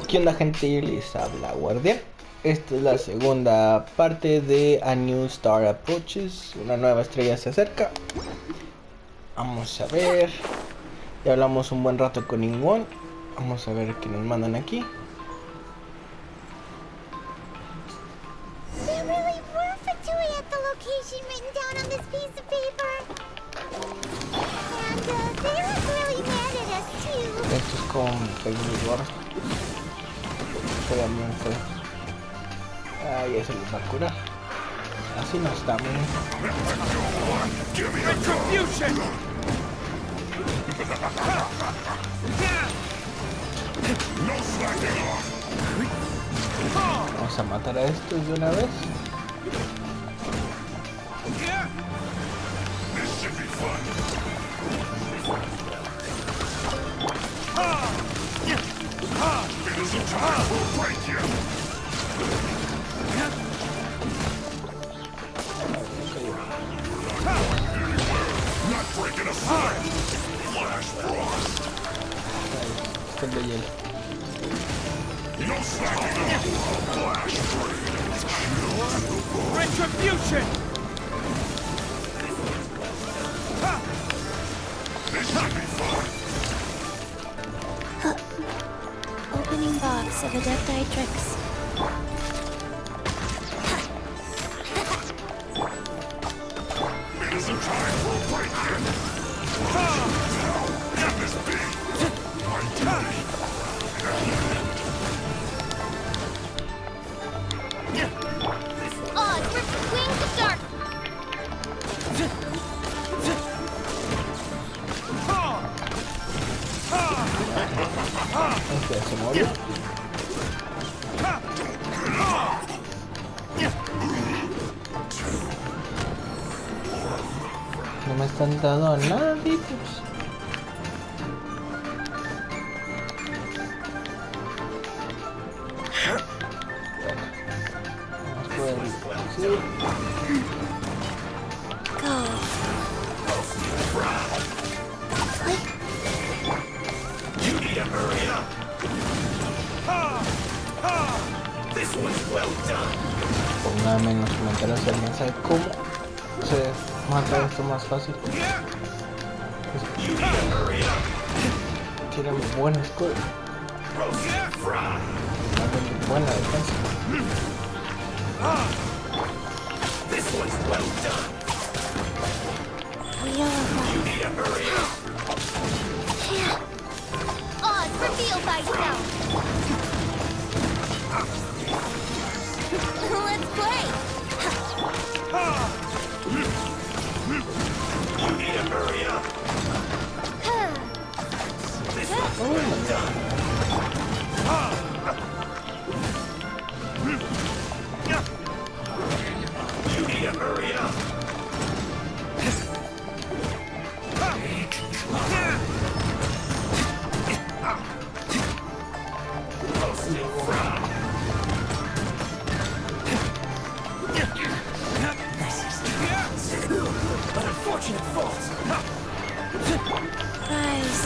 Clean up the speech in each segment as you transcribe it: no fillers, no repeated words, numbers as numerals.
¿Qué onda, gente? Les habla Guardián. Esta es la segunda parte de A New Star Approaches. Una nueva estrella se acerca. Vamos a ver. Ya hablamos un buen rato con Ingwon. Vamos a ver qué nos mandan aquí. There really were Fatui at the location written down on this piece of paper. And they look really mad at us too. Esto es como peligro. También fue. Ay, eso les va a curar. Así no estamos. Vamos a matar a estos de una vez. Este es de hielo. Retribution! Opening box of Adeptitrix. On, with wings of dark. Este se murió. No me están dando nada, tipos. Vamos por el... Sí. Go. You need to hurry up! This one's well done. Póngame en los comentarios el mensaje cómo se mata esto más fácil. You need to hurry up! Tiene buen escudo, Roast fry! buena defensa. This one's well done! We are You need to hurry up! On, reveal thyself. Let's play. You need to hurry up! This one's well done! You need to hurry up! Roasted fry! An unfortunate fault! Guys.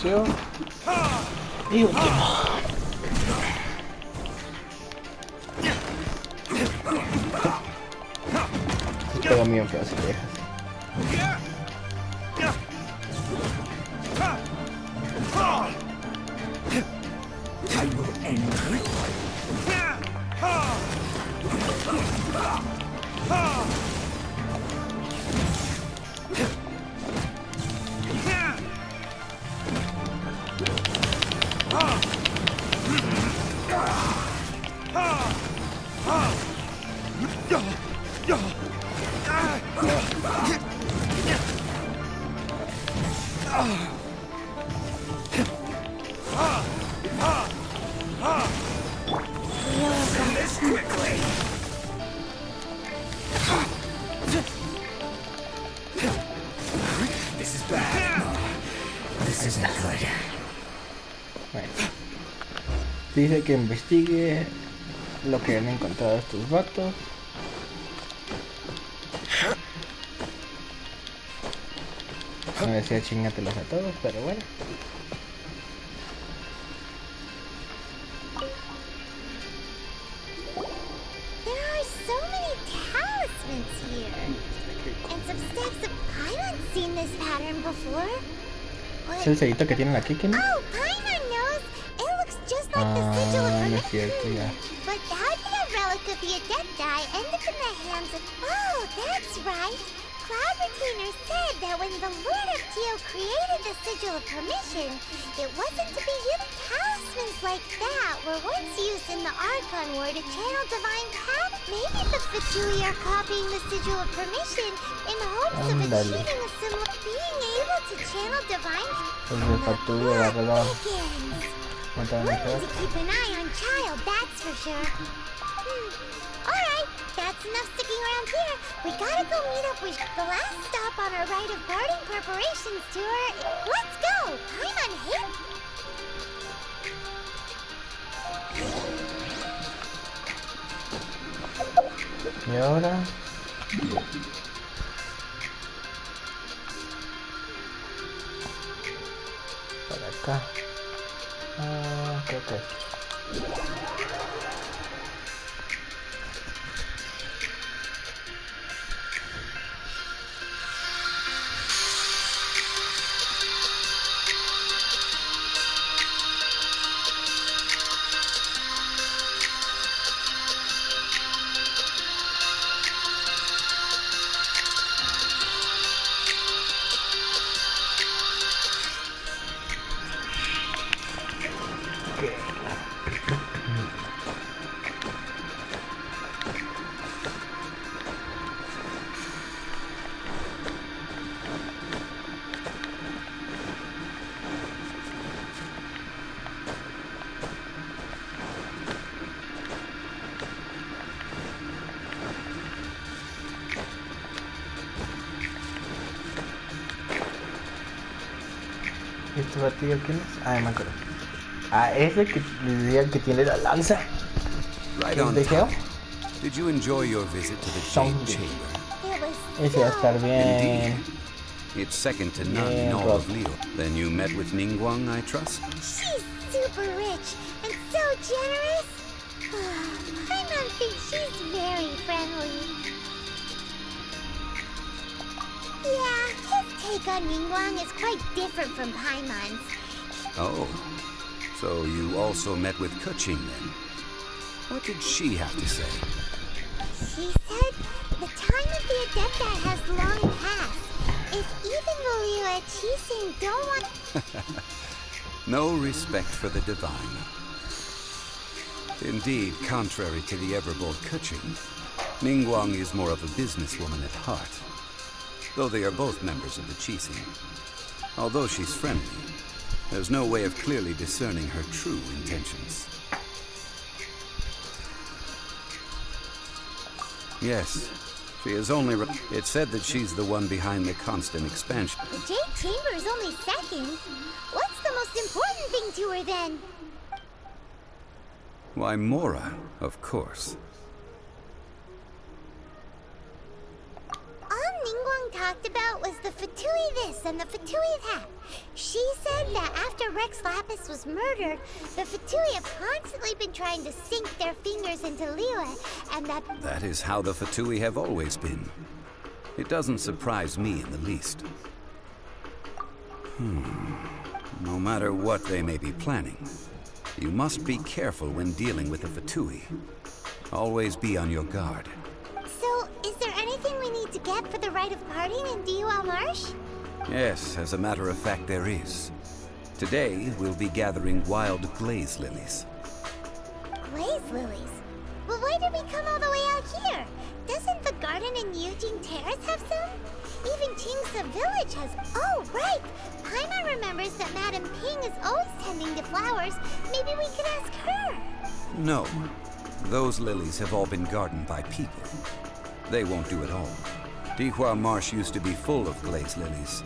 Desapareció. Y último. Pega mío que hace viejas. I will end it. This quickly. This is bad. This isn't good. Bueno. Dice que investigue lo que han encontrado estos vatos. No decía chingatelos a todos, pero bueno. There are so many talismans here. And some stacks of Paimon's seen this pattern before. Es el sellito que tienen aquí, ¿quién? Oh, Paimon knows. It looks just like the sigil of No es cierto, permission. ya. But how did a relic of the Adepti end up in the hands of... Oh, that's right. Cloud Retainer said that when the Lord of Geo created the sigil of permission, it wasn't to be used. Talismans like that were once used in the Archon War to channel divine power. Maybe the Fatui are copying the sigil of permission in hopes of Ándale. achieving a similar... Being able to channel divine... Los de Fatui agarraron. Begins. Mataron We'll a need todos. to keep an eye on Child, that's for sure. Alright, that's enough sticking around here. We gotta go meet up with the last stop on our rite of parting preparations tour. Let's go! Paimon hit! Y ahora. Para acá. Creo que aquí. ¿Este batido quién es? Ah, me acuerdo. Ese que les decía que tiene la lanza. Right ¿El on de Geo? time. Did you enjoy your visit to the Some Jade did. Chamber? It was Ese va a estar bien. It's second to none Yeah, in all Rob. of Leo. Then you met with Ningguang, I trust? She's super rich and so generous. Paimon thinks she's very friendly. Yeah, his take on Ningguang is quite different from Paimon's. Oh. So you also met with Keqing then? What did she have to say? She said the time of the Adepti has long passed. If even the Liu at Qixing don't want... No respect for the divine. Indeed, contrary to the ever-bold Keqing, Ningguang is more of a businesswoman at heart. Though they are both members of the Qixing. Although she's friendly, there's no way of clearly discerning her true intentions. Yes, she is only... It's said that she's the one behind the constant expansion. The Jade Chamber is only second. What's the most important thing to her then? Why, Mora, of course. All Ningguang talked about was the Fatui this and the Fatui that. She said that after Rex Lapis was murdered, the Fatui have constantly been trying to sink their fingers into Liyue, and that... That is how the Fatui have always been. It doesn't surprise me in the least. No matter what they may be planning, you must be careful when dealing with the Fatui. Always be on your guard. So, is there anything we need to get for the rite of parting in Diwa Marsh? Yes, as a matter of fact, there is. Today, we'll be gathering wild glaze lilies. Glaze lilies? Well, why did we come all the way out here? Doesn't the garden in Yujing Terrace have some? Even Qingsa Village has... Oh, right! Paimon remembers that Madame Ping is always tending to flowers. Maybe we could ask her. No. Those lilies have all been gardened by people. They won't do it all. Dihua Marsh used to be full of glaze lilies.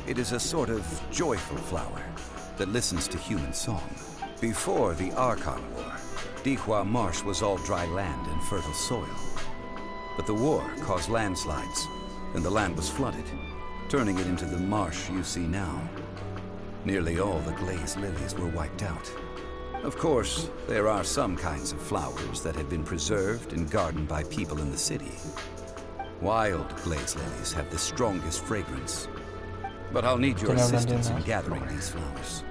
It is a sort of joyful flower that listens to human song. Before the Archon War, Dihua Marsh was all dry land and fertile soil. But the war caused landslides, and the land was flooded, turning it into the marsh you see now. Nearly all the glazed lilies were wiped out. Of course, there are some kinds of flowers that have been preserved and gardened by people in the city. Wild glazed lilies have the strongest fragrance. But I'll need your assistance in gathering these flowers.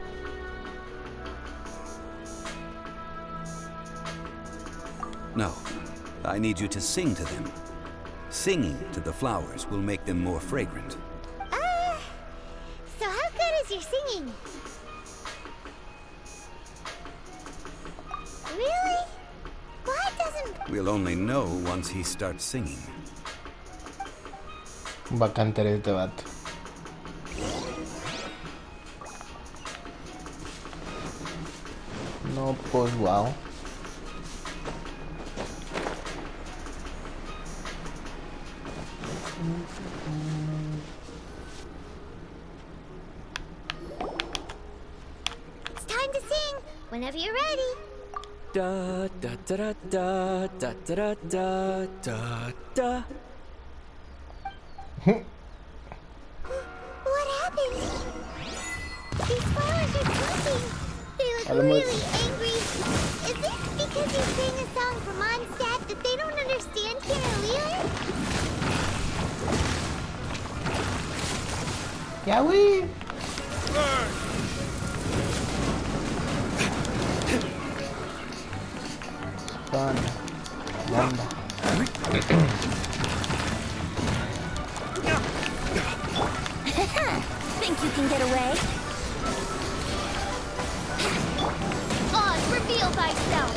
No, I need you to sing to them. Singing to the flowers will make them more fragrant. So how good is your singing? Really? Why doesn't... We'll only know once he starts singing. Bacante este vato. No, pues wow. It's time to sing, whenever you're ready. Da da da da da da da da da. What happened? These flowers are talking. They look Almost. really angry. Is it because you sang a song for Mondstadt that they don't understand here earlier? Ya, güey. Banda. Think you can get away? Oz, reveal thyself!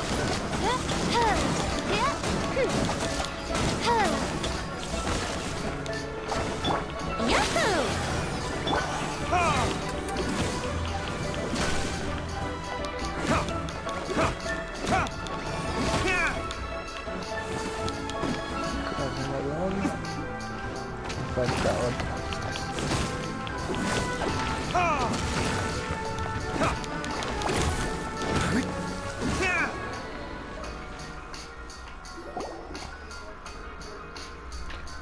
Yahoo! Falta otra.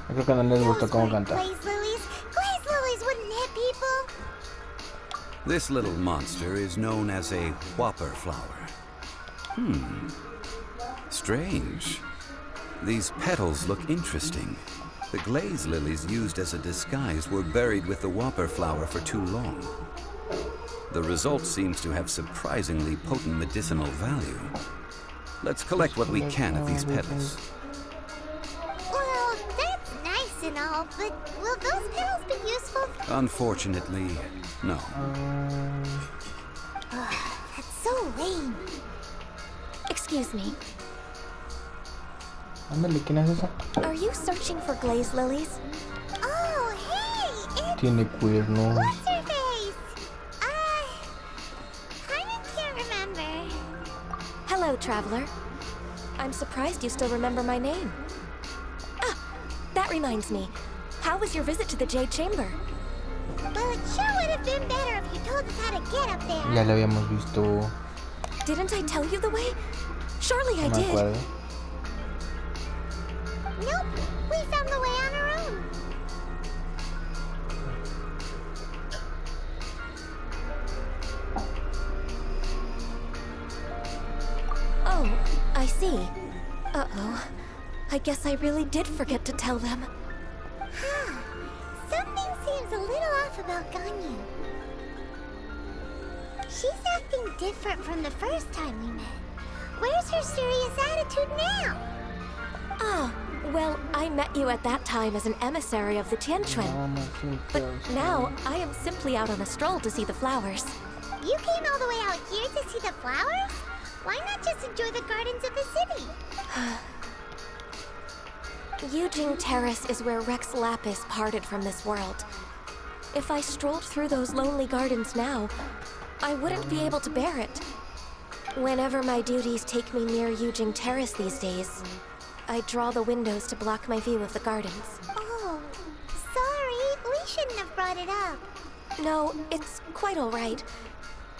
Yo creo que no les gustó cómo canta. Glaze lilies? Glaze lilies wouldn't hit people. This little monster is known as a whopper flower. Strange. These petals look interesting. The glaze lilies used as a disguise were buried with the whopper flower for too long. The result seems to have surprisingly potent medicinal value. Let's collect what we can of these petals. Well, that's nice and all, but will those petals be useful? Unfortunately, no. That's so lame. Excuse me. Ándale, ¿quién es esa? Are you searching for glaze lilies? Oh, hey! It's... Tiene cuernos. What's her face? Kinda can't remember. Hello, traveler. I'm surprised you still remember my name. Ah, that reminds me. How was your visit to the Jade Chamber? Well, it sure would have been better if you told us how to get up there. Ya lo habíamos visto. Didn't I tell you the way? Surely I No me did. acuerdo. Nope, we found the way on our own. Oh, I see. Uh-oh. I guess I really did forget to tell them. Huh. Something seems a little off about Ganyu. She's acting different from the first time we met. Where's her serious attitude now? Ah, well, I met you at that time as an emissary of the Tianquan. But now, I am simply out on a stroll to see the flowers. You came all the way out here to see the flowers? Why not just enjoy the gardens of the city? Yujing Terrace is where Rex Lapis parted from this world. If I strolled through those lonely gardens now, I wouldn't be able to bear it. Whenever my duties take me near Yujing Terrace these days, I draw the windows to block my view of the gardens. Oh, sorry. We shouldn't have brought it up. No, it's quite all right.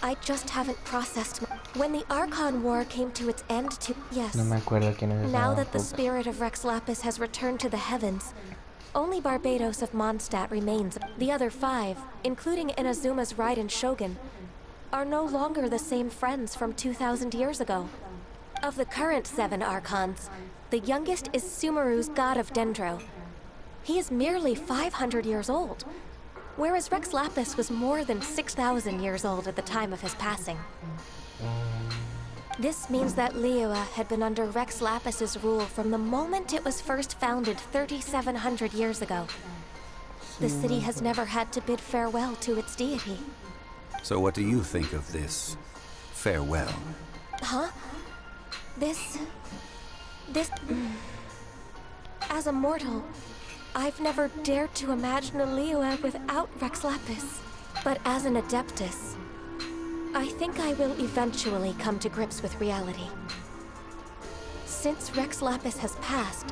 I just haven't processed. When the Archon War came to its end yes. No me acuerdo quién es esa Now that the puta. spirit of Rex Lapis has returned to the heavens, only Barbados of Mondstadt remains. The other 5, including Inazuma's Raiden Shogun, are no longer the same friends from 2,000 years ago. Of the current 7 Archons, the youngest is Sumeru's god of Dendro. He is merely 500 years old, whereas Rex Lapis was more than 6,000 years old at the time of his passing. This means that Liyue had been under Rex Lapis's rule from the moment it was first founded 3,700 years ago. The city has never had to bid farewell to its deity. So what do you think of this farewell? Huh? This... As a mortal, I've never dared to imagine a Liyue without Rex Lapis. But as an Adeptus, I think I will eventually come to grips with reality. Since Rex Lapis has passed,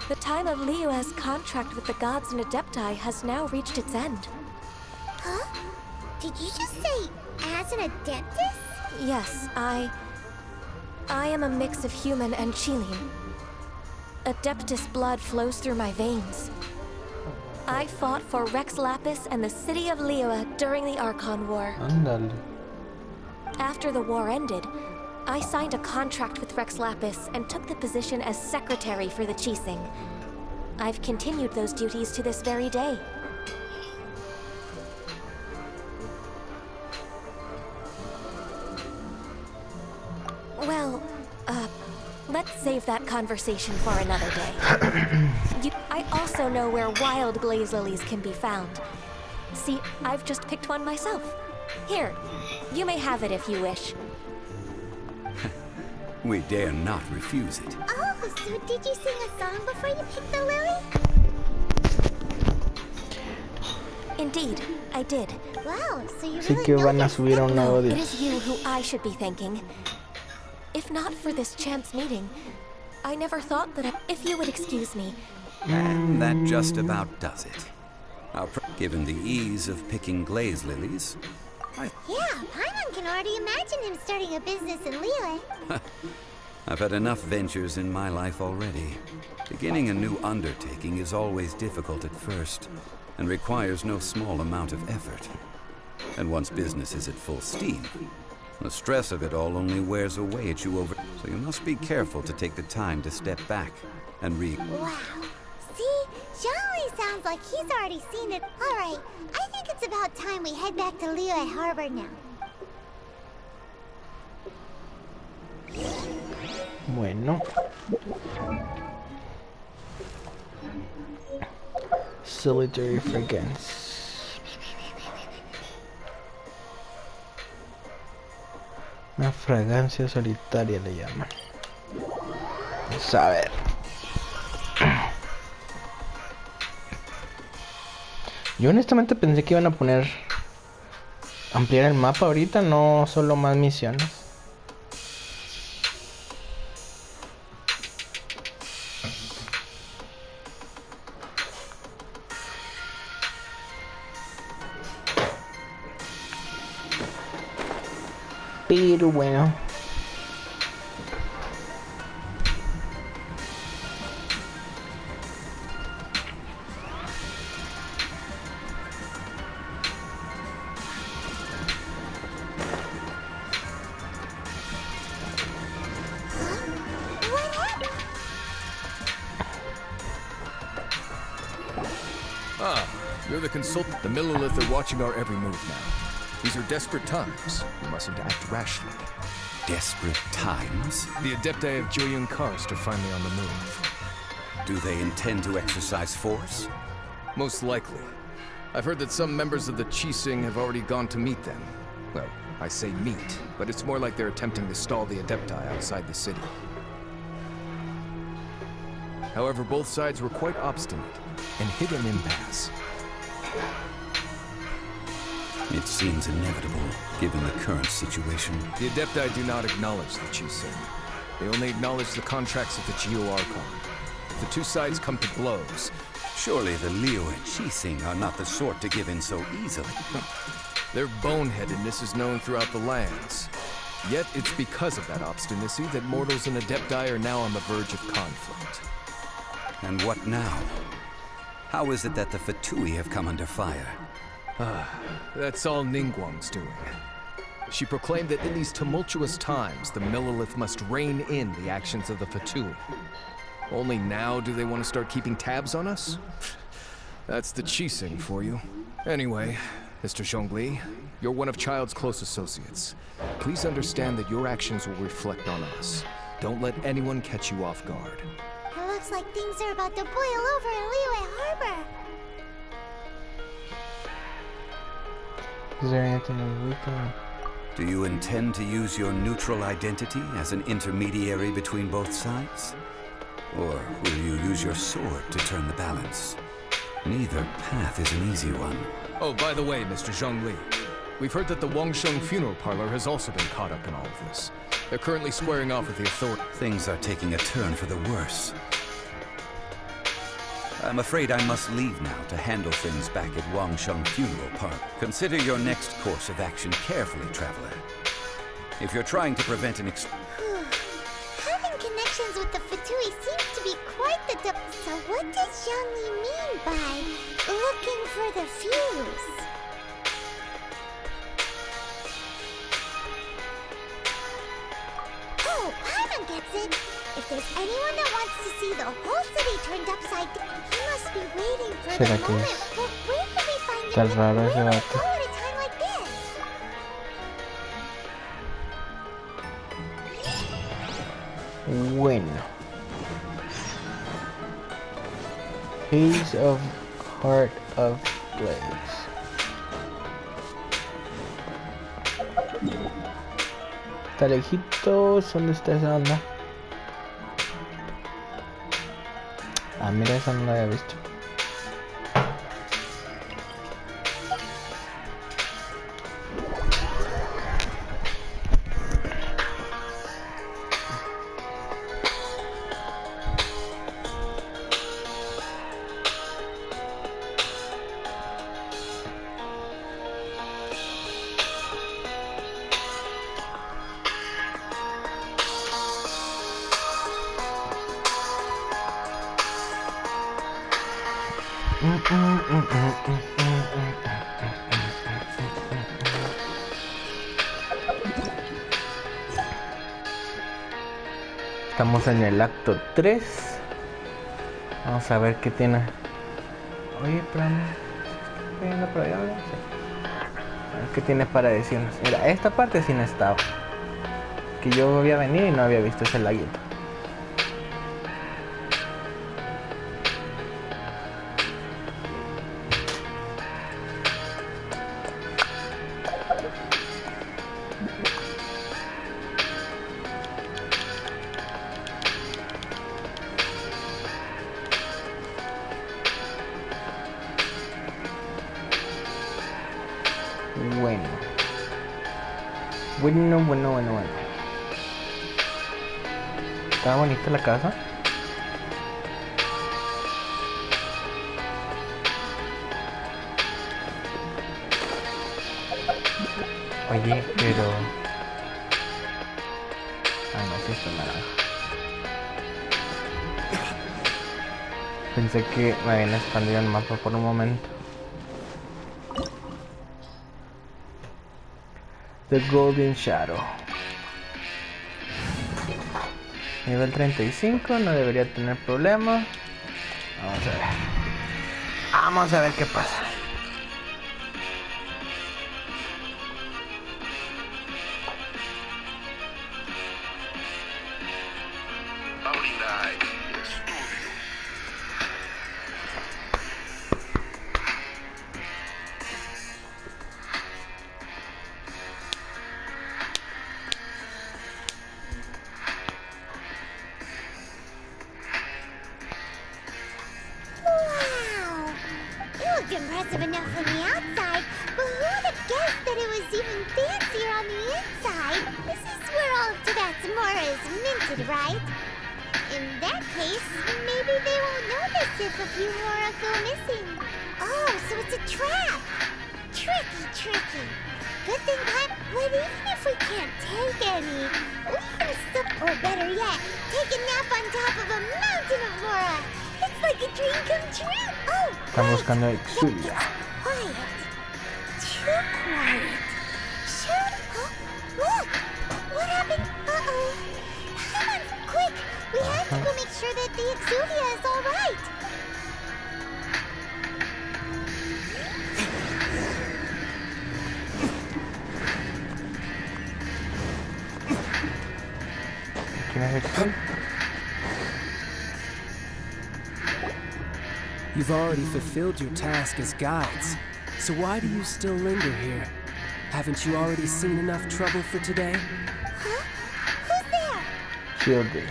the time of Liyue's contract with the gods and Adepti has now reached its end. Huh? Did you just say, as an Adeptus? Yes, I am a mix of human and Chilean. Adeptus blood flows through my veins. I fought for Rex Lapis and the city of Liyue during the Archon War. Ándale. After the war ended, I signed a contract with Rex Lapis and took the position as secretary for the Qixing. I've continued those duties to this very day. Well, let's save that conversation for another day. I also know where wild glaze lilies can be found. See, I've just picked one myself. Here, you may have it if you wish. We dare not refuse it. Oh, so did you sing a song before you picked the lily? Indeed, I did. Wow, so you Así really que know van a your subir a un nuevo It día. is you who I should be thanking. If not for this chance meeting, I never thought that if you would excuse me. And that just about does it. Given the ease of picking glaze lilies, Yeah, Paimon can already imagine him starting a business in Liyue. I've had enough ventures in my life already. Beginning a new undertaking is always difficult at first, and requires no small amount of effort. And once business is at full steam, the stress of it all only wears away at you over. So you must be careful to take the time to step back and Wow. See? Zhongli sounds like he's already seen it. Alright, I think it's about time we head back to Liyue Harbor now. Bueno. Solitary fragrance. Una fragancia solitaria le llaman. Vamos a ver. Yo honestamente pensé que iban a poner ampliar el mapa ahorita, no solo más misiones. Pero bueno. What happened? Ah, you're the consultant. The Millilith are watching our every move now. These are desperate times. We mustn't act rashly. desperate times. The Adepti of Jueyun Karst are finally on the move. Do they intend to exercise force? Most likely. I've heard that some members of the Qixing have already gone to meet them. Well, I say meet, but it's more like they're attempting to stall the Adepti outside the city. However, both sides were quite obstinate and hit an impasse. It seems inevitable, given the current situation. The Adepti do not acknowledge the Qixing. They only acknowledge the contracts of the Geo Archon. If the two sides come to blows, Surely the Liu and Qixing are not the sort to give in so easily. Their boneheadedness is known throughout the lands. Yet it's because of that obstinacy that mortals and Adepti are now on the verge of conflict. And what now? How is it that the Fatui have come under fire? That's all Ningguang's doing. She proclaimed that in these tumultuous times, the Millelith must rein in the actions of the Fatui. Only now do they want to start keeping tabs on us? That's the Qixing for you. Anyway, Mr. Zhongli, you're one of Child's close associates. Please understand that your actions will reflect on us. Don't let anyone catch you off guard. It looks like things are about to boil over in Liyue Harbor. Is there anything we can... Do you intend to use your neutral identity as an intermediary between both sides? Or will you use your sword to turn the balance? Neither path is an easy one. Oh, by the way, Mr. Zhongli, we've heard that the Wangsheng funeral parlor has also been caught up in all of this. They're currently squaring off with the authority. Things are taking a turn for the worse. I'm afraid I must leave now to handle things back at Wangsheng Funeral Park. Consider your next course of action carefully, traveler. If you're trying to prevent an Having connections with the Fatui seems to be quite the So what does Zhongli mean by looking for the fuse? Oh, Paimon gets it! If there's anyone that wants to see the whole city turned upside down, he must be waiting for the ¿Será que moment. es But where can we find tan it? raro ese Where would it vato? go at a time like this? Bueno. Piece of Heart of Blaze. Está lejitos. ¿Dónde está esa onda? Ah, mira, esa no la había visto. Estamos en el acto 3. Vamos a ver qué tiene. Oye, espérame. ¿Estoy viendo por allá? Sí. A ver qué tiene para decirnos. Mira, esta parte sí no estaba. Que yo había venido y no había visto ese laguito. Bueno. Está bonita la casa. Oye, pero... Ah, no, sí está naranja. Pensé que me habían expandido el mapa por un momento. The Golden Shadow. Nivel 35, no debería tener problema. Vamos a ver. Vamos a ver qué pasa. Impressive enough from the outside, but who would have guessed that it was even fancier on the inside? This is where all of Tabatsumora is minted, right? In that case, maybe they won't notice if if a few more go missing. Oh, so it's a trap. Tricky. Good thing, but even if we can't take any, we can still, or better yet, take a nap on top of a mountain of Mora. It's like a dream come true. Oh, Están buscando a Estrella. quiet. Too quiet. Shut up. Look! What happened? Uh-oh. Come on, quick! We have to go make sure that the Exuvia is all right. ¿Quién es Excel? You've already fulfilled your task as guides, so why do you still linger here? Haven't you already seen enough trouble for today? Huh? Who's there? Children.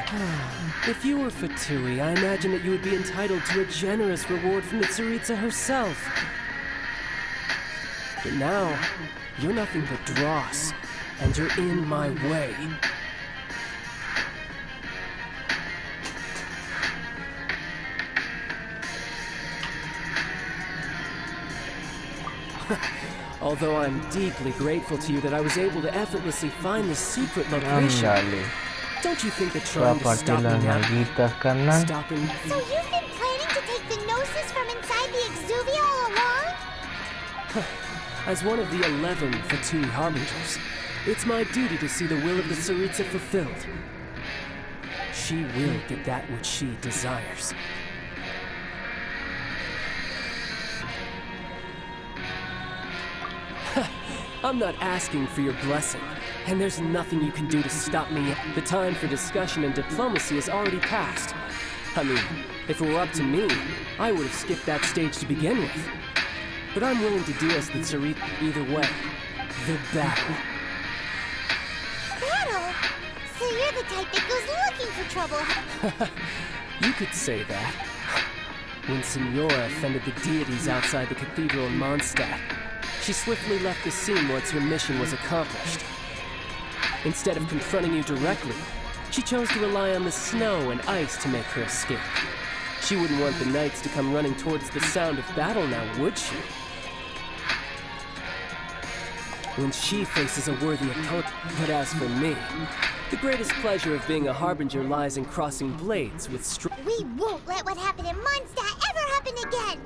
If you were Fatui, I imagine that you would be entitled to a generous reward from the Tsaritsa herself. But now, you're nothing but dross, and you're in my way. Although I'm deeply grateful to you that I was able to effortlessly find the secret location. Ándale. Don't you think that Voy a trying to partir stop me las now, nalguitas, carnal. stopping... So you've been planning to take the Gnosis from inside the Exuvia all along? As one of the 11 Fatui Harbingers, it's my duty to see the will of the Tsaritsa fulfilled. She will get that which she desires. I'm not asking for your blessing, and there's nothing you can do to stop me. The time for discussion and diplomacy has already passed. I mean, if it were up to me, I would have skipped that stage to begin with. But I'm willing to do as the Tsaritsa either way. The battle. Battle? So you're the type that goes looking for trouble. You could say that. When Signora offended the deities outside the cathedral in Mondstadt, she swiftly left the scene once her mission was accomplished. Instead of confronting you directly, she chose to rely on the snow and ice to make her escape. She wouldn't want the knights to come running towards the sound of battle now, would she? When she faces a worthy opponent, but as for me, the greatest pleasure of being a harbinger lies in crossing blades with We won't let what happened in Mondstadt ever happen again!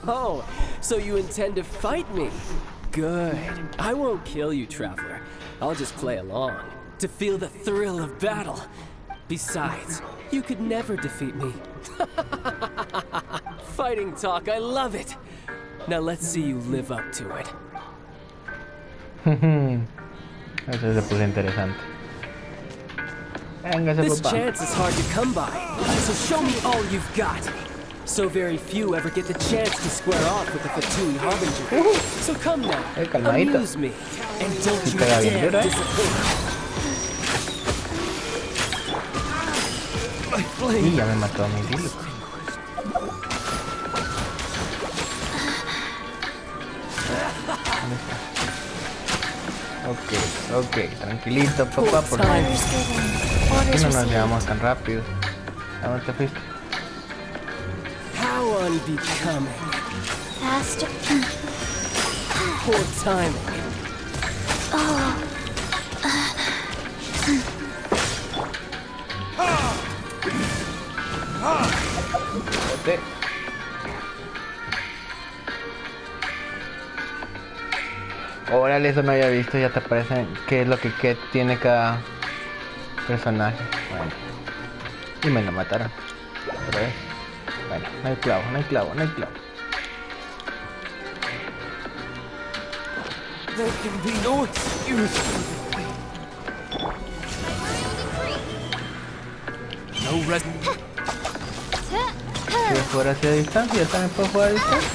Oh, so you intend to fight me? Good. I won't kill you, traveler. I'll just play along, to feel the thrill of battle. Besides, you could never defeat me. Fighting talk, I love it. Now let's see you live up to it. Eso se puso interesante. Véngase, This papá. chance is hard to come by, so show me all you've got. So very few ever get the chance to square off with the Fatui Harbinger. So come now, calmadito. amuse me, and don't Sí you pega bien dare duro, disappoint. Y ya me mató a mi Diluc. ¿Dónde está? Ok, tranquilito, papá, porque aquí no nos llevamos tan rápido. ¿A dónde te fuiste? How unbecoming. Faster. Poor timing. Vete. Órale, eso no había visto, ya te aparecen qué es lo que tiene cada personaje. Bueno. Y me lo mataron. Otra vez. Bueno, no hay clavo. There can be no excuse. No rest. Si es fuera hacia distancia, también puedo jugar a distancia.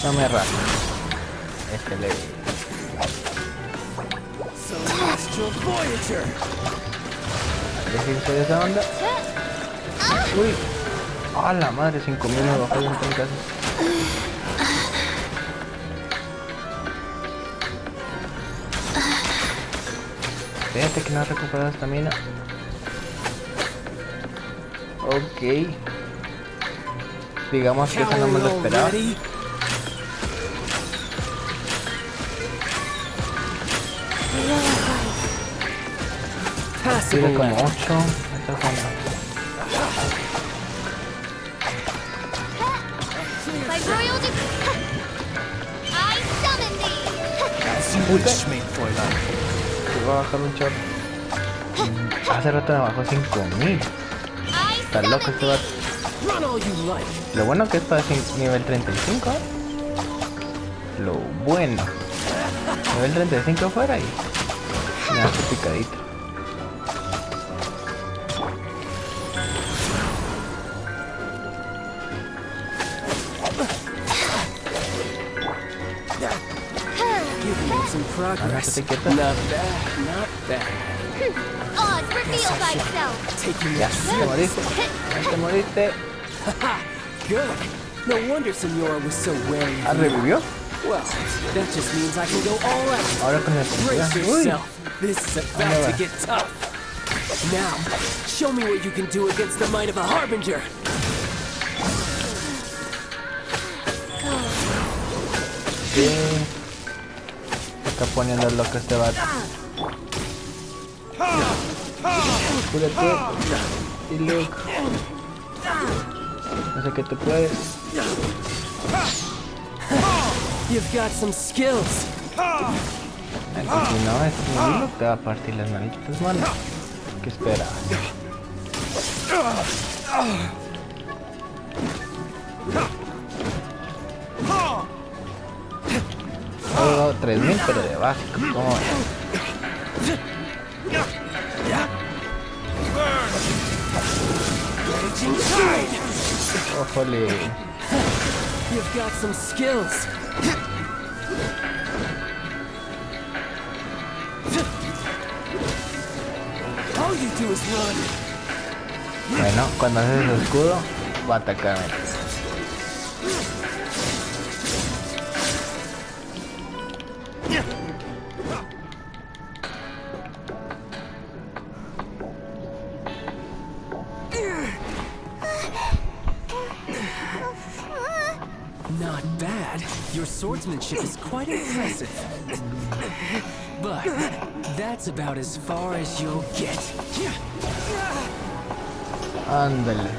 No me arrastra. Le... Celestial Voyager. Déjense de esa onda. Uy. A la madre, 5000 me bajó bien en casa. Fíjate que no he recuperado estamina. Ok. Digamos que eso no me lo esperaba. Tiene como 8. Estas son By royal decree, I summon thee. As you wish, made for that. Te voy a bajar un chorro. Hace rato me bajó 5000. I Está loco este vato. Run all you like. Lo bueno que es para nivel 35. Lo bueno. Nivel 35 afuera y me hace picadito. You've made some progress. Estate quieto. Not bad, not bad. Oz, reveal thyself. Taking Ya, this. te moriste. Ya te moriste. Good. No wonder Senora was so wary Ah, of you. revivió. Well, that just means I can go all out. Ahora con el Brace Uy. yourself. This is about to get tough. Now, show me what you can do against the might of a Harbinger. Sí. Se está poniendo loco este vato. Cúrate. Y Luke. No sé qué tú puedes. You've got some skills. Aunque si no es mi Luke, te va a partir las manitas malas. ¿Qué esperas? Oh, 3000 pero de básico. ¿Cómo es? Ojole. You've got some skills. All you do is run. Bueno, cuando haces el escudo, va a atacarme. Not bad. Your swordsmanship is quite impressive. But that's about as far as you'll get. Ándale.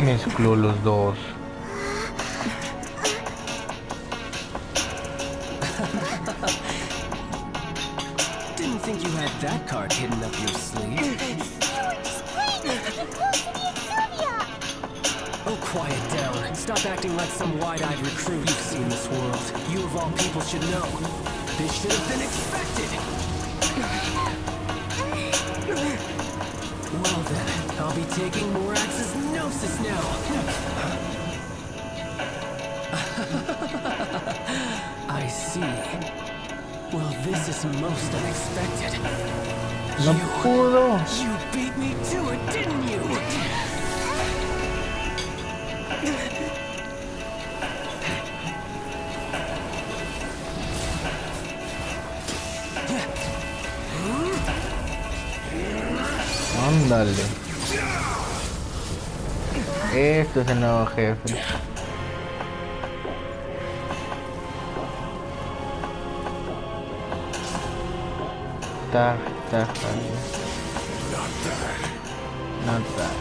Mezcló los dos. Didn't think you had that card hidden up your sleeve. Oh, quiet down. Stop acting like some wide-eyed recruit you've seen this world. You of all people should know. This should have been expected. Well then, I'll be taking Morax's Gnosis now. I see. Well, this is most unexpected. No pudo. You beat me to it, didn't you? Ándale. Esto es el nuevo jefe. Está not bad.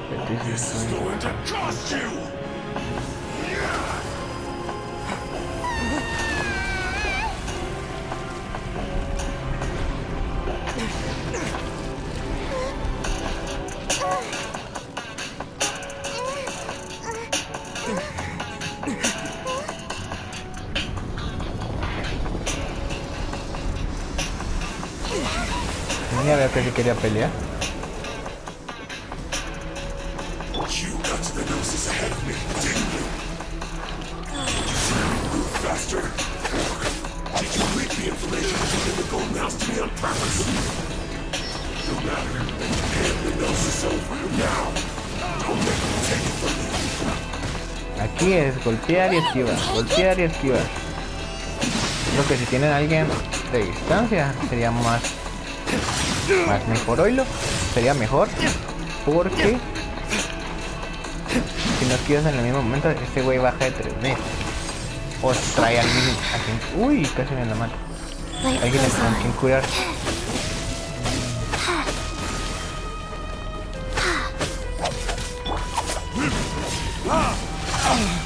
But this is going to Cost you! Mira, veo que se quería pelear. You got to the gnosis ahead of me, didn't you? Move faster. Did you leak the information in the golden house to me on purpose? No matter. Hand the gnosis over now. Don't make me take it from you. Aquí es golpear y esquivar, golpear y esquivar. Creo que si tienen a alguien de distancia sería más mejor. Oílo, sería mejor porque si no esquivas en el mismo momento, este güey baja de 3 metros. O trae a alguien a quien... Uy, casi me la mata. Alguien con quien curar.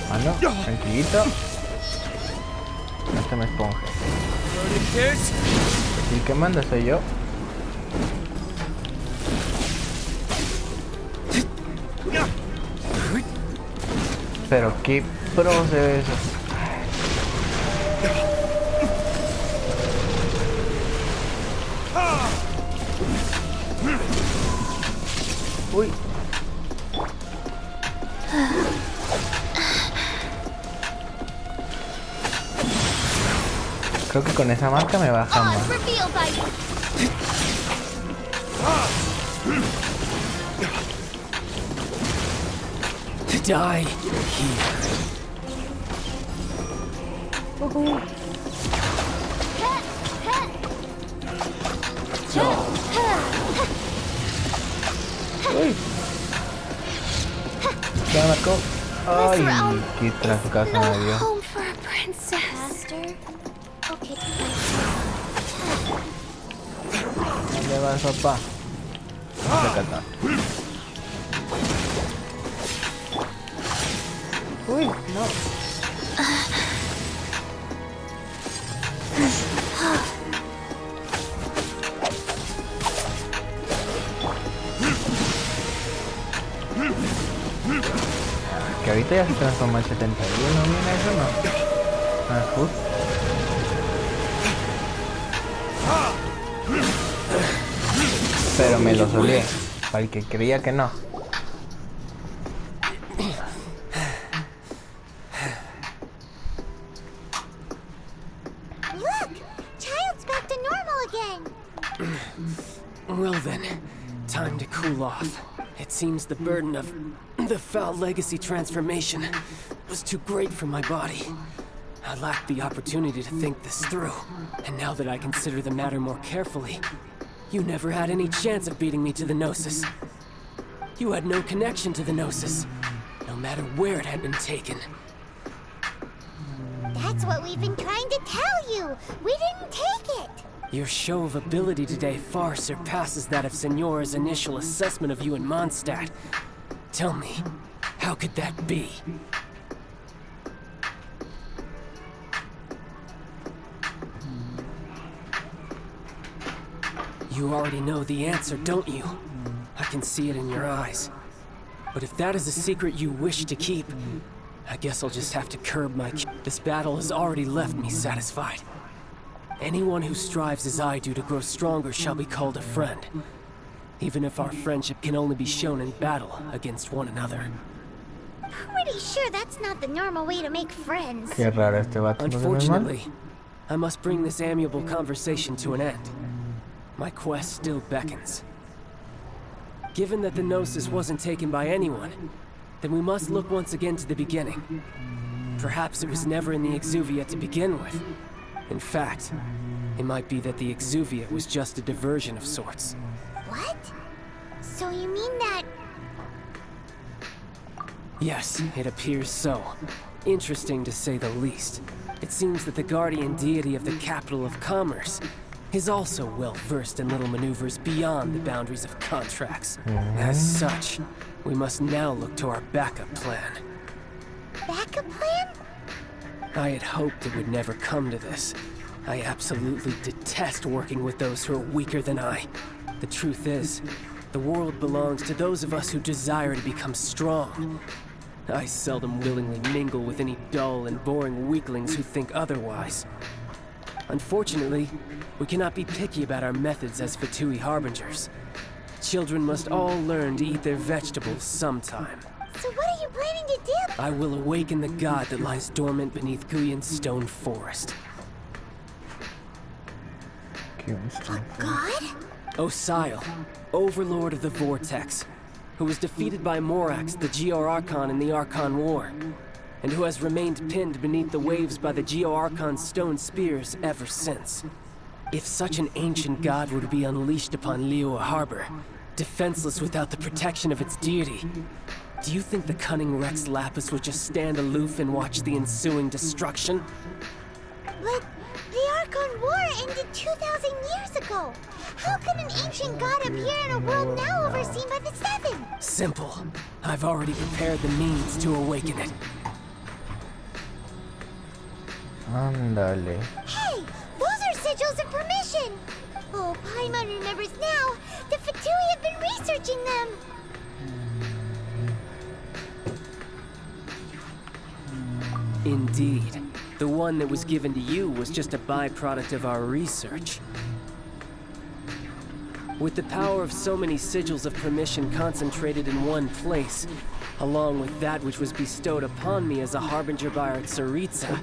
Mano, tranquilito. No te me esponjes. El que manda soy yo. Pero qué pro se ve eso. Uy. Creo que con esa marca me baja más. Die here. Uy. Ya marcó. Ay, qué trascaso me dio. Home for a princess. Master. Okay. ¿Dónde vas, papá? Acá está. Uy, no. Que ahorita ya se transformó en 71, mira eso no. Ah, justo. Pero me lo solé, para el que creía que no. Look! Child's back to normal again. Well then, time to cool off. It seems the burden of the foul legacy transformation was too great for my body. I lacked the opportunity to think this through, and now that I consider the matter more carefully, you never had any chance of beating me to the Gnosis. You had no connection to the Gnosis, no matter where it had been taken. That's what we've been trying to tell you. We didn't take it. Your show of ability today far surpasses that of Signora's initial assessment of you in Mondstadt. Tell me, how could that be? You already know the answer, don't you? I can see it in your eyes. But if that is a secret you wish to keep, I guess I'll just have to curb my... This battle has already left me satisfied. Anyone who strives as I do to grow stronger shall be called a friend. Even if our friendship can only be shown in battle against one another. Pretty sure that's not the normal way to make friends. Qué raro este vato. Unfortunately, I must bring this amiable conversation to an end. My quest still beckons. Given that the Gnosis wasn't taken by anyone, then we must look once again to the beginning. Perhaps it was never in the Exuvia to begin with. In fact, it might be that the Exuvia was just a diversion of sorts. What? So you mean that... Yes, it appears so. Interesting to say the least. It seems that the guardian deity of the capital of commerce is also well versed in little maneuvers beyond the boundaries of contracts. As such, we must now look to our backup plan. backup plan? I had hoped it would never come to this. I absolutely detest working with those who are weaker than I. The truth is, the world belongs to those of us who desire to become strong. I seldom willingly mingle with any dull and boring weaklings who think otherwise. Unfortunately, we cannot be picky about our methods as Fatui Harbingers. Children must all learn to eat their vegetables sometime. So what are you planning to do? I will awaken the god that lies dormant beneath Guyan's stone forest. God? Osial, overlord of the Vortex, who was defeated by Morax, the GR Archon in the Archon War. and who has remained pinned beneath the waves by the Geo-Archon's stone spears ever since. If such an ancient god were to be unleashed upon Liyue Harbor, defenseless without the protection of its deity, do you think the cunning Rex Lapis would just stand aloof and watch the ensuing destruction? But the Archon War ended 2,000 years ago. How can an ancient god appear in a world now overseen by the Seven? Simple. I've already prepared the means to awaken it. Ándale. Hey, those are sigils of permission. Oh, Paimon remembers now. The Fatui have been researching them. Indeed. The one that was given to you was just a byproduct of our research. With the power of so many sigils of permission concentrated in one place, along with that which was bestowed upon me as a harbinger by our Tsaritsa,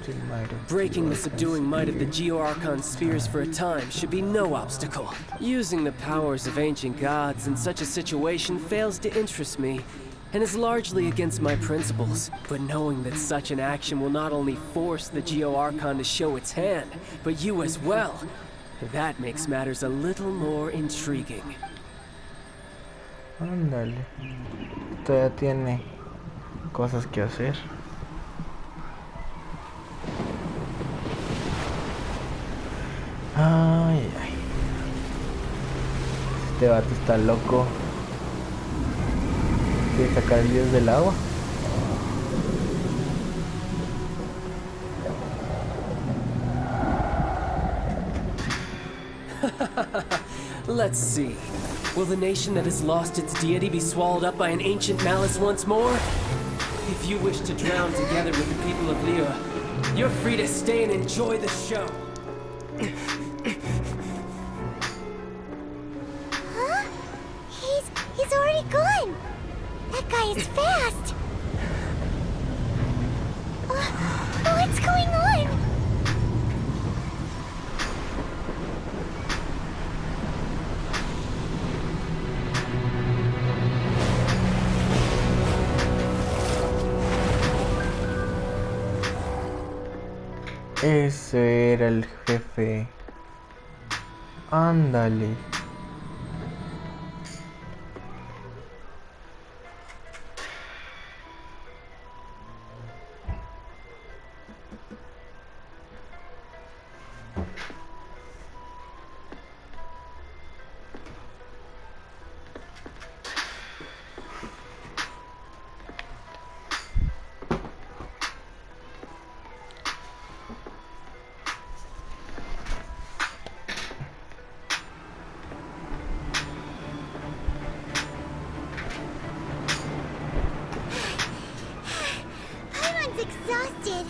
breaking the subduing might of the Geo-Archon spears for a time should be no obstacle. Using the powers of ancient gods in such a situation fails to interest me, and is largely against my principles. But knowing that such an action will not only force the Geo-Archon to show its hand, but you as well, that makes matters a little more intriguing. Ándale. Todavía tiene cosas que hacer. Ay, ay. Este vato está loco. Quiere sacar el dios del agua. Let's see. Will the nation that has lost its deity be swallowed up by an ancient malice once more? If you wish to drown together with the people of Liyue, you're free to stay and enjoy the show. Huh? He's already gone. That guy is fast. What's going on? Ese era el jefe. Ándale. Exhausted.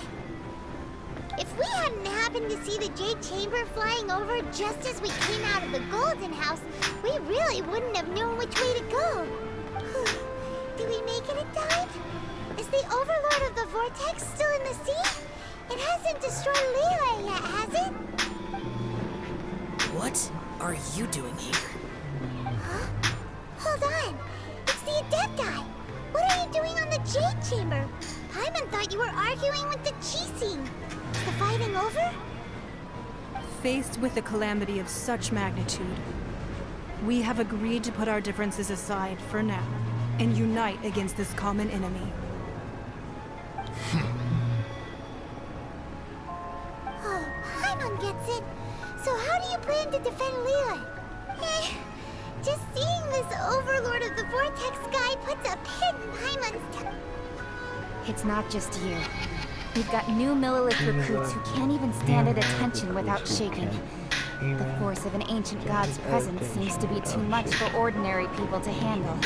If we hadn't happened to see the Jade Chamber flying over just as we came out of the Golden House, we really wouldn't have known which way to go. Do we make it in time? Is the Overlord of the Vortex still in the sea? It hasn't destroyed Liyue yet, has it? What are you doing here? Huh? Hold on. It's the Adepti. What are you doing on the Jade Chamber? Paimon thought you were arguing with the Chising. Is the fighting over? Faced with a calamity of such magnitude, we have agreed to put our differences aside for now and unite against this common enemy. Oh, Paimon gets it. So how do you plan to defend Liyue? Just seeing this Overlord of the Vortex guy puts a pin in Paimon's It's not just you. We've got new Millilith recruits who can't even stand at attention without shaking. The force of an ancient god's presence seems to be too much for ordinary people to handle.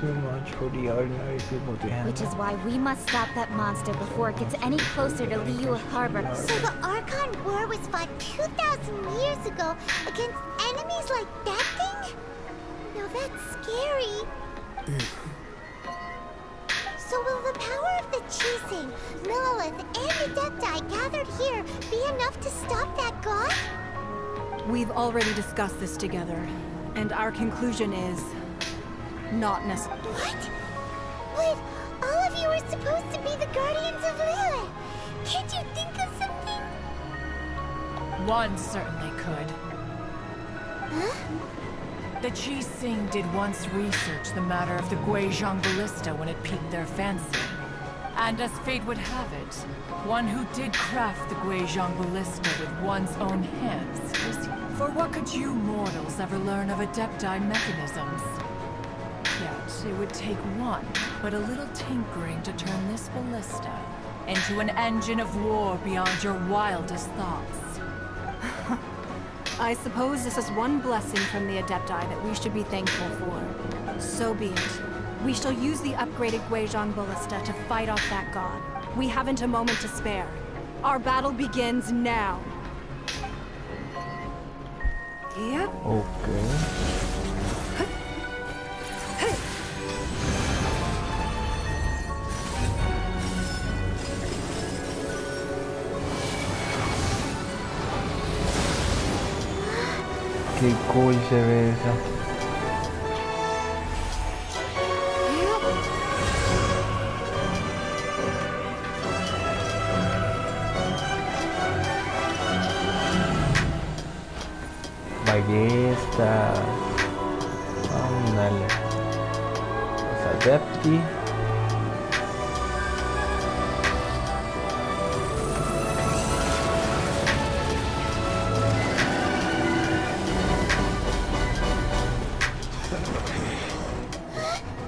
Too much for the ordinary people to handle. Which is why we must stop that monster before it gets any closer to Liyue Harbor. So the Archon War was fought 2,000 years ago against enemies like that thing? No, that's scary. So will the power of the Chising, Millilith, and Adepti gathered here be enough to stop that god? We've already discussed this together, and our conclusion is not necessary. What? But all of you were supposed to be the guardians of Lilith. Can't you think of something? One certainly could. Huh? The Chi Sing did once research the matter of the Guizhong ballista when it piqued their fancy. And as fate would have it, one who did craft the Guizhong ballista with one's own hands was he. For what could you mortals ever learn of Adepti mechanisms? Yet, it would take one, but a little tinkering to turn this ballista into an engine of war beyond your wildest thoughts. I suppose this is one blessing from the Adepti that we should be thankful for. So be it. We shall use the upgraded Guizhong ballista to fight off that god. We haven't a moment to spare. Our battle begins now. Yep. Okay. Qué cool se ve eso. Ballesta. Ándale. Los adepti.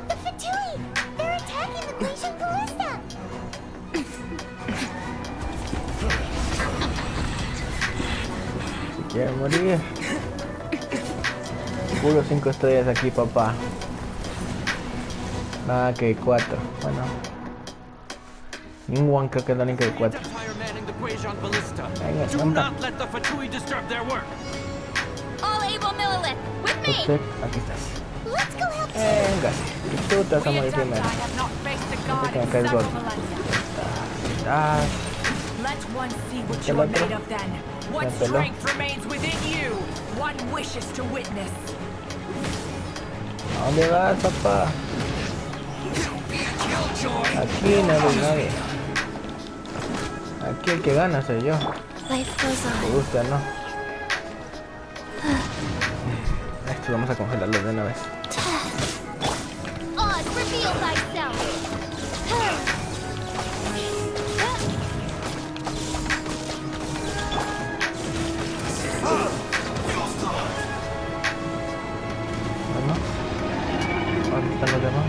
The Fatui! They're attacking the Guizhong ballista! Si quieren morir. Puro 5 estrellas aquí, papá. Nada que 4. Bueno. Ningún creo que es la única de 4. Venga, anda. All able Millilith, with me! Usted, aquí estás. Let's go help Venga, que tú te vas a morir primero. have not faced the No god te in me caes several gordo. millennia. Ah, Let one see what ¿Qué you are otro? made of then. What Ya peló. strength remains within you. One wishes to witness. ¿a dónde vas, papá? Aquí no hay nadie. Aquí el que gana soy yo. Life goes ¿Te on. gusta, no? Esto vamos a congelarlo de una vez. Oz, reveal thyself! Bueno. ¿Dónde están los demás?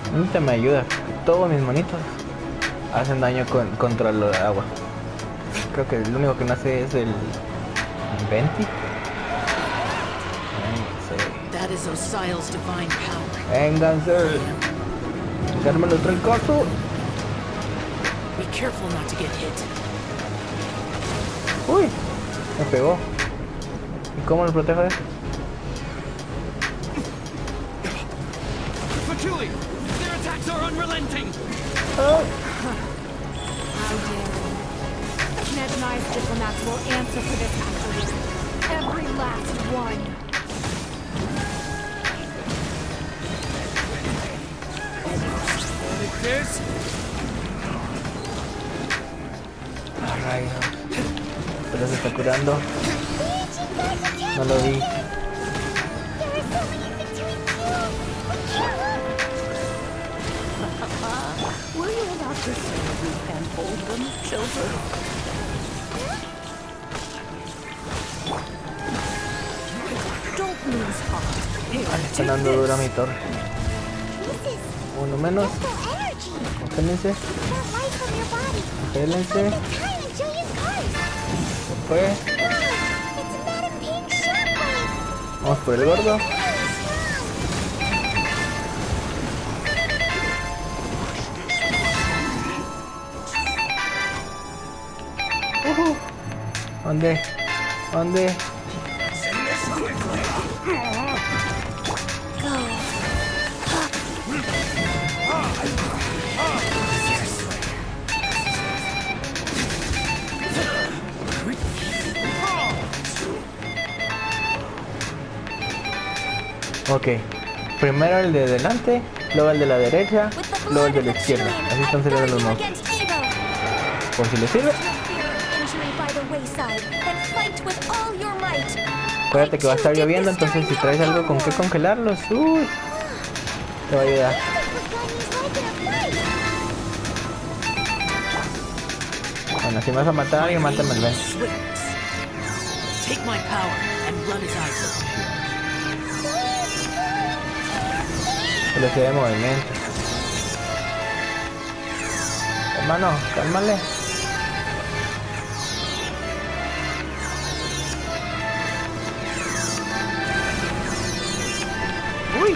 Ok, ahorita me ayuda. Todos mis monitos hacen daño contra el agua. Creo que el único que no hace es el Venti. That is Osial's divine power. Vénganse. Dármelo el trancazo. Be careful not to get hit. Uy, me pegó. ¿Y cómo lo protejo de eso? Fatui! Their attacks are unrelenting! Ah. How dare you. Nednai's diplomats will answer for this afterward. Every last one. Like this? Ay, no. Pero se está curando. No lo vi. There are so many Fatui killed! Were you about to say you can hold them, children? Don't lose heart. Here, Está dando duro a mi torre. This is Uno menos. mental energy! Congélense. That light from your body! Congélense. Like the time in Julian's cars! Se fue. It's Madam Pink Shockwave! Vamos por el gordo. ¿Dónde? ¿Dónde? Ok. Primero el de delante, luego el de la derecha, luego el de la izquierda. Así están saliendo los monstruos. Por si les sirve. Acuérdate que va a estar lloviendo, entonces si traes algo con que congelarlos, uy, te va a ayudar. Bueno, si me vas a matar a alguien, mátame el Ben. Take my power and run as I do. Velocidad de movimiento. Hermano, cálmale. Uy.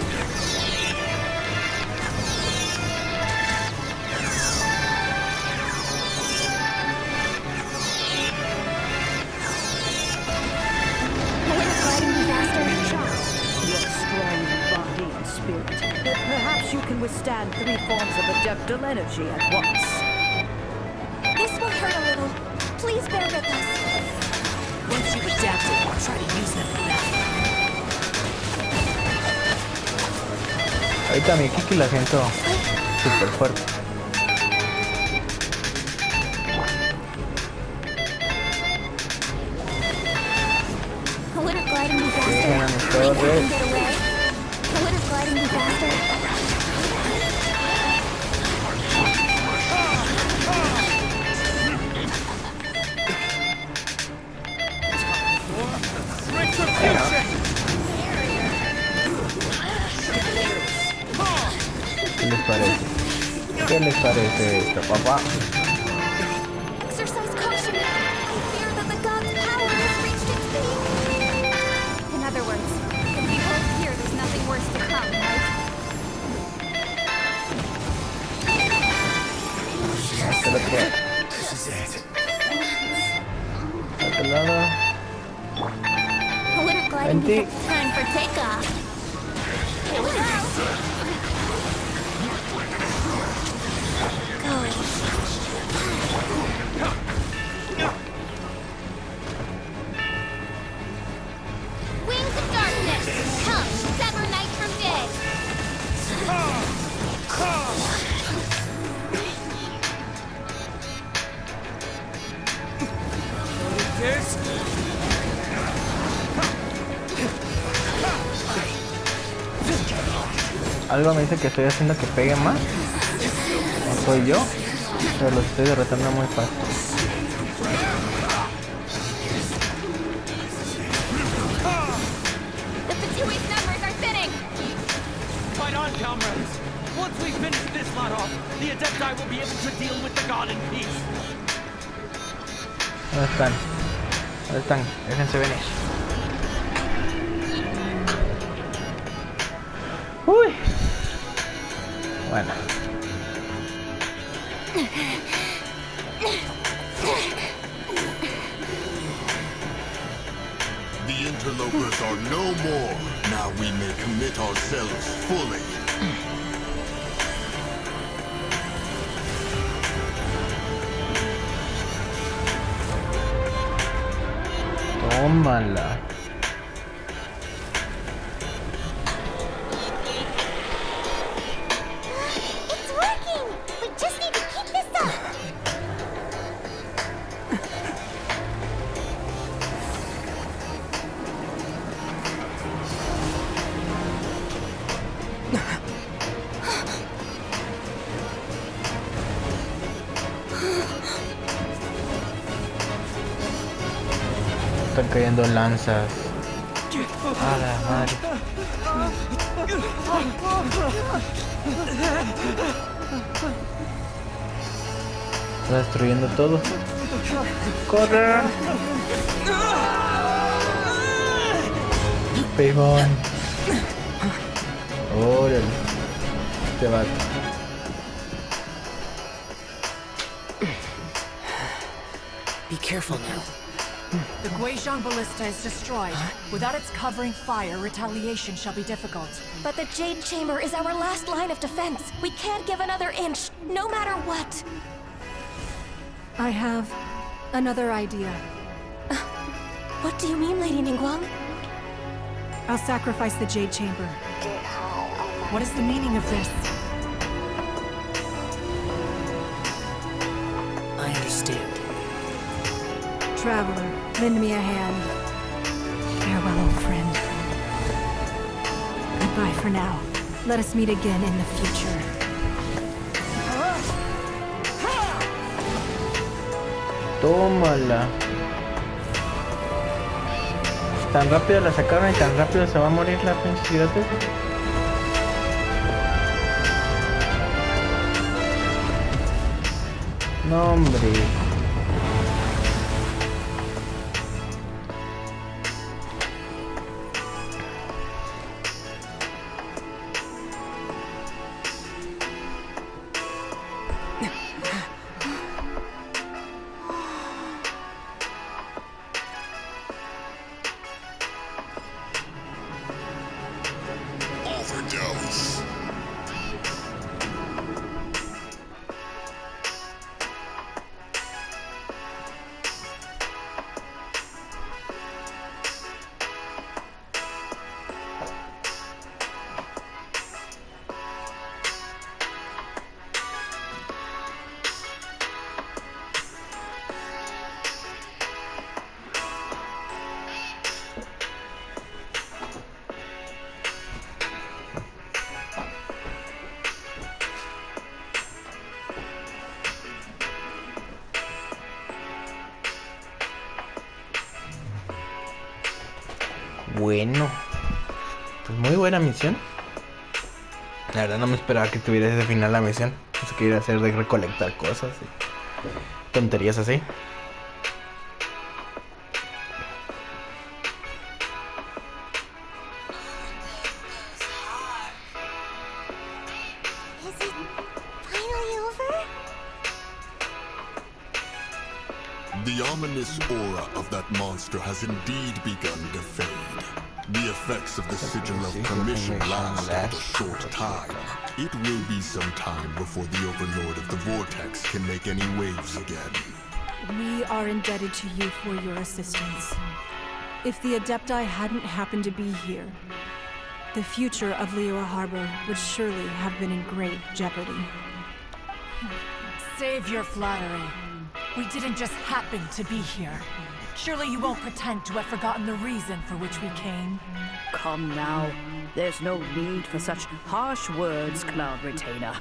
Perhaps you can withstand 3 forms of adeptal energy at once. This will hurt a little. Please bear with us. Once you've adapted, try to use them for that. Ahorita mi Kiki la siento súper fuerte. Would a gliding be faster? Dejen a mis Think we torres. can get away? Would a gliding be faster? ¿Qué les parece? ¿Qué les parece esto, papá? Exercise caution. I fear that the god's power has reached its peak. In other words, if we hold here, there's nothing worse to come, right? Hasta el otro. This is it. Hasta el lado. Would a gliding be Venti. time for takeoff? Here we go. Wings of darkness, come, sever night from day. Algo me dice que estoy haciendo que pegue más. ¿O soy yo? Pero los estoy derrotando muy fácil. The Fatui's numbers are thinning. Fight on, comrades! Once we finish this lot off, the Adepti will be able to deal with the god in peace. ¿Dónde están? ¿Dónde están? Déjense venir. Uy. Bueno. The interlopers are no more. Now we may commit ourselves fully. Tómala. It's working! We just need to keep this up! Están cayendo lanzas. A la madre. Está destruyendo todo. ¡Corre! Pegón. Órale. Este vato. Be careful now. The Guizhong Ballista is destroyed. Without its covering fire, retaliation shall be difficult. But the Jade Chamber is our last line of defense. We can't give another inch, no matter what. I have another idea. What do you mean, Lady Ningguang? I'll sacrifice the Jade Chamber. What is the meaning of this? I understand. Traveler, lend me a hand. Farewell, old friend. Goodbye for now. Let us meet again in the future. Tómala. Tan rápido la sacaron y tan rápido se va a morir la pinche criatura. No, hombre. Overdose. Bueno, pues muy buena misión. La verdad no me esperaba que tuviera ese final la misión. Pensé que iba a ser de recolectar cosas y tonterías así. Is it finally over? The ominous aura of that monster has indeed begun to fade. The effects of the sigil of permission last but a short time. It will be some time before the overlord of the vortex can make any waves again. We are indebted to you for your assistance. If the Adepti hadn't happened to be here, the future of Liyue Harbor would surely have been in great jeopardy. Save your flattery. We didn't just happen to be here. Surely you won't pretend to have forgotten the reason for which we came. Come now. There's no need for such harsh words, Cloud Retainer.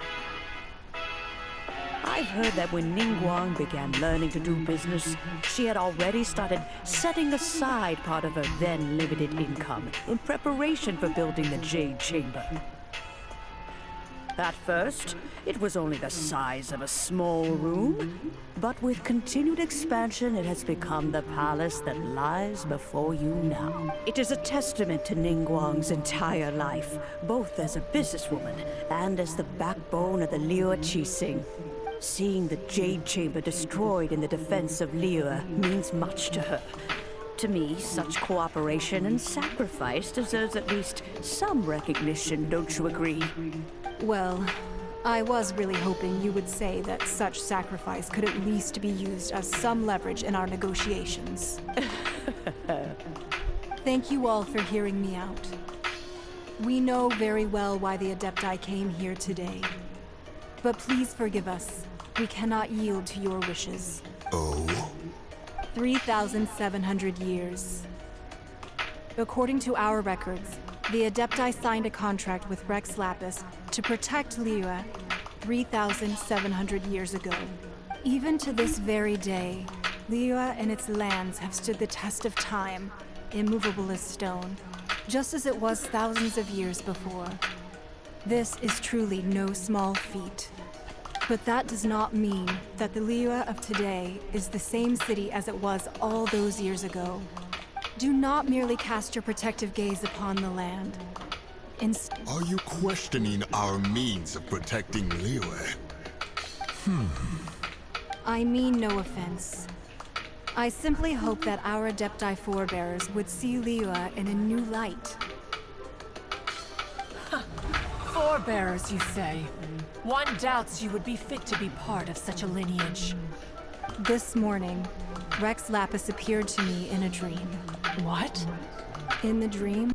I've heard that when Ningguang began learning to do business, she had already started setting aside part of her then limited income in preparation for building the Jade Chamber. At first, it was only the size of a small room, but with continued expansion, it has become the palace that lies before you now. It is a testament to Ningguang's entire life, both as a businesswoman and as the backbone of the Liyue Qixing. Seeing the Jade Chamber destroyed in the defense of Liyue means much to her. To me, such cooperation and sacrifice deserves at least some recognition, don't you agree? Well, I was really hoping you would say that such sacrifice could at least be used as some leverage in our negotiations. Thank you all for hearing me out. We know very well why the Adepti came here today. But please forgive us. We cannot yield to your wishes. Oh? 3,700 years. According to our records, the Adepti signed a contract with Rex Lapis to protect Liyue 3,700 years ago. Even to this very day, Liyue and its lands have stood the test of time, immovable as stone, just as it was thousands of years before. This is truly no small feat. But that does not mean that the Liyue of today is the same city as it was all those years ago. Do not merely cast your protective gaze upon the land. Are you questioning our means of protecting Liyue? I mean no offense. I simply hope that our Adepti forebears would see Liyue in a new light. Forebearers, you say? One doubts you would be fit to be part of such a lineage. This morning, Rex Lapis appeared to me in a dream. What? In the dream,